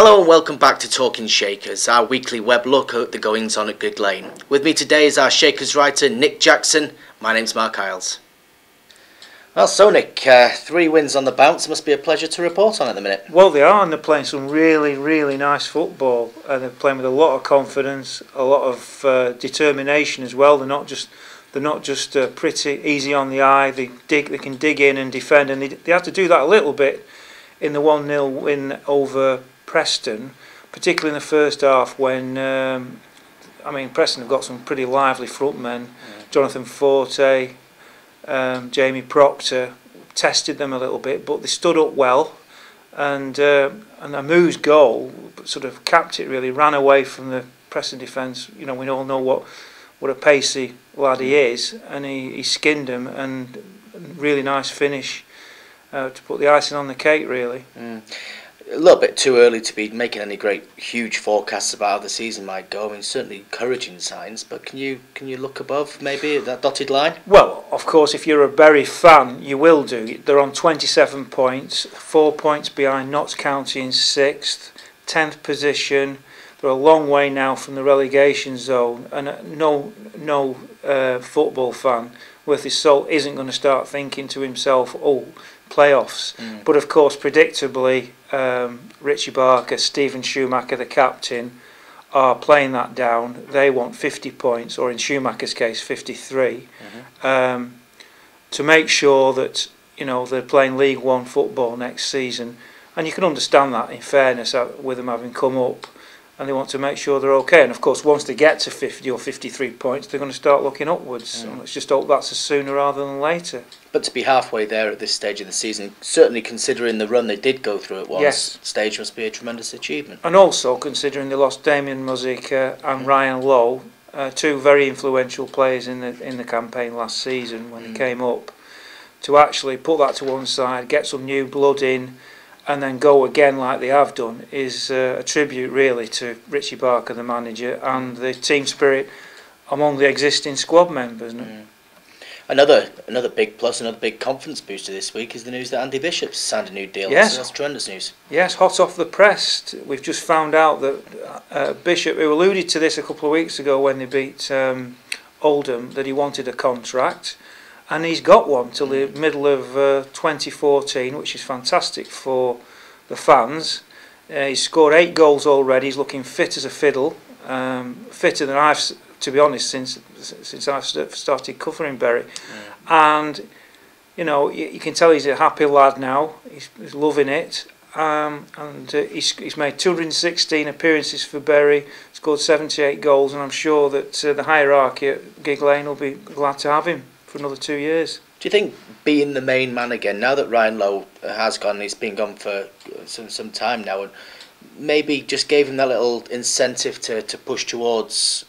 Hello and welcome back to Talking Shakers, our weekly web look at the goings on at Gigg Lane. With me today is our Shakers writer Nick Jackson. My name's Mark Isles. Well, so Nick, 3 wins on the bounce. Must be a pleasure to report on at the minute. Well, they are, and they're playing some really nice football. They're playing with a lot of confidence, a lot of determination as well. They're not just pretty easy on the eye. They can dig in and defend, and they have to do that a little bit in the 1-0 win over Preston, particularly in the first half when Preston have got some pretty lively front men. Jonathan Forte, Jamie Proctor tested them a little bit, but they stood up well, and Amu's goal sort of capped it really, ran away from the Preston defence. You know, we all know what a pacey lad he is, and he skinned them, and really nice finish to put the icing on the cake really. A little bit too early to be making any huge forecasts about how the season might go. I mean, certainly encouraging signs, but can you look above maybe at that dotted line? Well, of course, if you're a Bury fan, you will do. They're on 27 points, 4 points behind Notts County in 6th, 10th position. They're a long way now from the relegation zone, and no football fan worth his salt isn't going to start thinking to himself, oh, playoffs. But of course, predictably, Richie Barker, Stephen Schumacher, the captain, are playing that down. They want 50 points, or in Schumacher's case, 53, to make sure that they're playing League One football next season. And you can understand that, in fairness, with them having come up, and they want to make sure they're okay. And of course, once they get to 50 or 53 points, they're going to start looking upwards. And let's just hope that's sooner rather than later. But to be halfway there at this stage of the season, certainly considering the run they did go through at one stage, must be a tremendous achievement. And also considering they lost Damien Muzica and Ryan Lowe, 2 very influential players in the campaign last season when they came up, to actually put that to one side, get some new blood in, and then go again like they have done, is a tribute really to Richie Barker, the manager, and the team spirit among the existing squad members. Another big plus, another big confidence booster this week is the news that Andy Bishop's signed a new deal. Yes, that's tremendous news. Yes, hot off the press. We've just found out that Bishop, who alluded to this a couple of weeks ago when they beat Oldham, that he wanted a contract, and he's got one till the middle of 2014, which is fantastic for the fans. He's scored 8 goals already. He's looking fit as a fiddle, fitter than I've, to be honest, since I've started covering Bury. And you can tell he's a happy lad now. He's loving it, and he's made 216 appearances for Bury, scored 78 goals, and I'm sure that the hierarchy at Gigg Lane will be glad to have him for another 2 years. Do you think being the main man again, now that Ryan Lowe has gone, he's been gone for some time now, and maybe just gave him that little incentive to push towards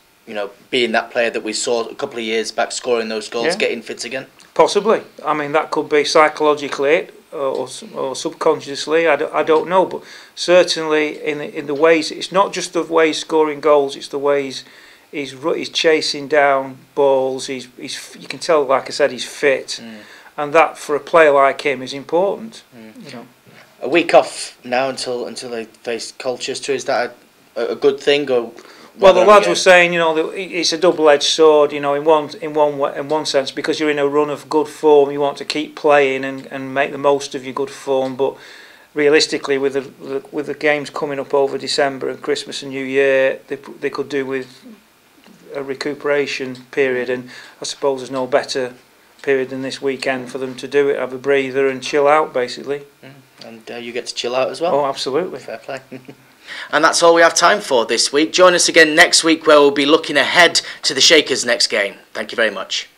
being that player that we saw a couple of years back, scoring those goals, getting fit again? Possibly. I mean, that could be psychologically or subconsciously. I don't know, but certainly in the ways, it's not just the ways scoring goals, it's the ways he's chasing down balls. You can tell, like I said, he's fit, and that for a player like him is important. A week off now until they face Colchester. Is that a good thing, or? Well, the lads were saying, it's a double-edged sword. In one sense, because you're in a run of good form, you want to keep playing and make the most of your good form. But realistically, with the games coming up over December and Christmas and New Year, they could do with a recuperation period, and I suppose there's no better period than this weekend for them to do it, have a breather and chill out basically. And you get to chill out as well. Oh, absolutely. Fair play. And that's all we have time for this week. Join us again next week where we'll be looking ahead to the Shakers' next game. Thank you very much.